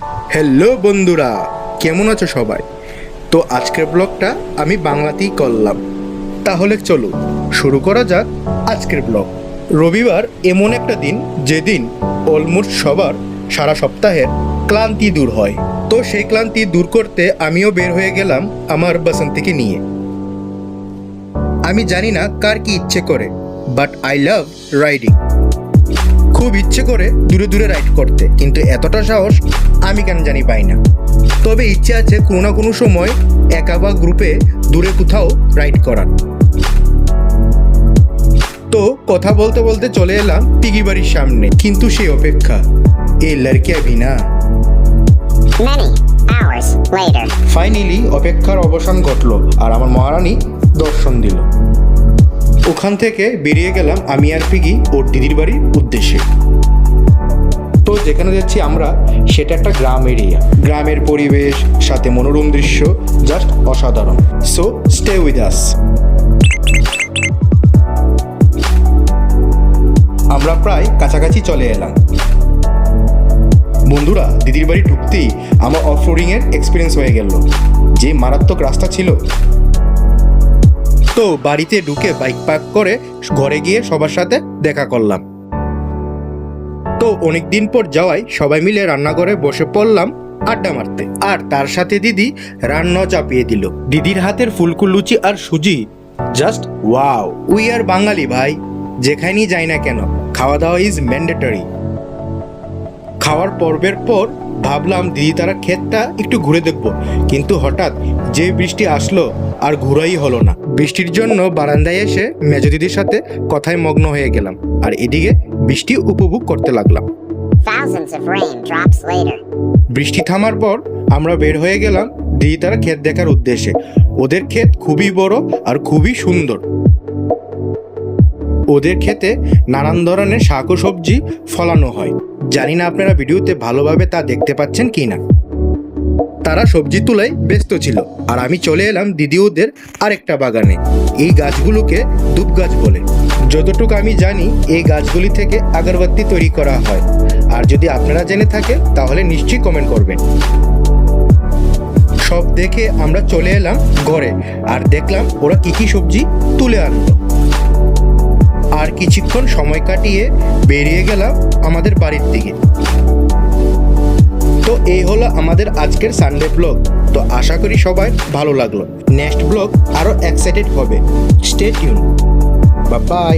Hello বন্ধুরা, কেমন আছো সবাই? তো আজকের ব্লগটা আমি বাংলাতেই করলাম। তাহলে চলো শুরু করা যাক আজকের ব্লগ। রবিবার এমন একটা দিন যেদিন অলমোস্ট সবার সারা সপ্তাহের ক্লান্তি দূর হয়। তো সেই ক্লান্তি দূর করতে আমিও বের হয়ে গেলাম আমার বাসন্তীকে নিয়ে। আমি জানি না কার কি ইচ্ছে করে, বাট আই লাভ রাইডিং। খুব ইচ্ছে করে দূরে দূরে রাইড করতে, কিন্তু এতটা সাহস আমি কেন জানি পাই না। তবে ইচ্ছে আছে কোনো না কোনো সময় একা বা গ্রুপে দূরে কোথাও রাইড করার। তো কথা বলতে বলতে চলে এলাম পিগি বাড়ির সামনে, কিন্তু সেই অপেক্ষা এ লড়কি আভি না। Many hours later. ফাইনালি অপেক্ষার অবসান ঘটলো আর আমার মহারানী দর্শন দিল। ওখান থেকে বেরিয়ে গেলাম আমি আর পিগি ওর দিদির বাড়ির উদ্দেশ্যে। তো যেখানে যাচ্ছি আমরা সেটা একটা গ্রাম এরিয়া। গ্রামের পরিবেশ সাথে মনোরম দৃশ্য জাস্ট অসাধারণ। So stay with us. আমরা প্রায় কাছাকাছি চলে এলাম। বন্ধুরা, দিদির বাড়ি ঢুকতেই আমার অফ রোডিংয়ের এক্সপিরিয়েন্স হয়ে গেল। যে মারাত্মক রাস্তা ছিল। তো বাড়িতে ঢুকে বাইক পার্ক করে ঘরে গিয়ে সবার সাথে দেখা করলাম। তো অনেকদিন পর যাওয়ায় সবাই মিলে রান্নাঘরে বসে পড়লাম আড্ডা মারতে। আর তার সাথে দিদি রান্না চাপিয়ে দিল। দিদির হাতের ফুলকো লুচি আর সুজি জাস্ট ওয়াও। উই আর বাঙালি ভাই, যেখানেই যাই না কেন খাওয়া দাওয়া ইজ ম্যান্ডেটরি। খাওয়ার পর্বের পর ভাবলাম দিদি তারা ক্ষেতটা একটু ঘুরে দেখব, কিন্তু হঠাৎ যে বৃষ্টি আসলো আর ঘুরাই হলো না। বৃষ্টির জন্য বারান্দায় এসে মেজ দিদির সাথে কথায় মগ্ন হয়ে গেলাম আর এদিকে বৃষ্টি উপভোগ করতে লাগলাম। Thousands of raindrops later. বৃষ্টি থামার পর আমরা বের হয়ে গেলাম দিদি তারা ক্ষেত দেখার উদ্দেশ্যে। ওদের ক্ষেত খুবই বড় আর খুবই সুন্দর। ওদের ক্ষেতে নানান ধরনের শাক ও সবজি ফলানো হয়। জানি না আপনারা ভিডিওতে ভালোভাবে তা দেখতে পাচ্ছেন কি না। তারা সবজি তোলায় ব্যস্ত ছিল আর আমি চলে এলাম দিদি ওদের আরেকটা বাগানে। এই গাছগুলোকে ধূপ গাছ বলে। যতটুকু আমি জানি এই গাছগুলি থেকে আগরবাতি তৈরি করা হয়। আর যদি আপনারা জেনে থাকেন তাহলে নিশ্চয়ই কমেন্ট করবেন। সব দেখে আমরা চলে এলাম ঘরে আর দেখলাম ওরা কি কি সবজি তুলে আনলো। আর কিছুক্ষণ সময় কাটিয়ে বেরিয়ে গেলাম আমাদের বাড়ির দিকে। তো এই হলো আমাদের আজকের সানডে ব্লগ। তো আশা করি সবাই ভালো লাগলো। নেক্সট ব্লগ আরো এক্সাইটেড হবে। Stay tune. Bye bye.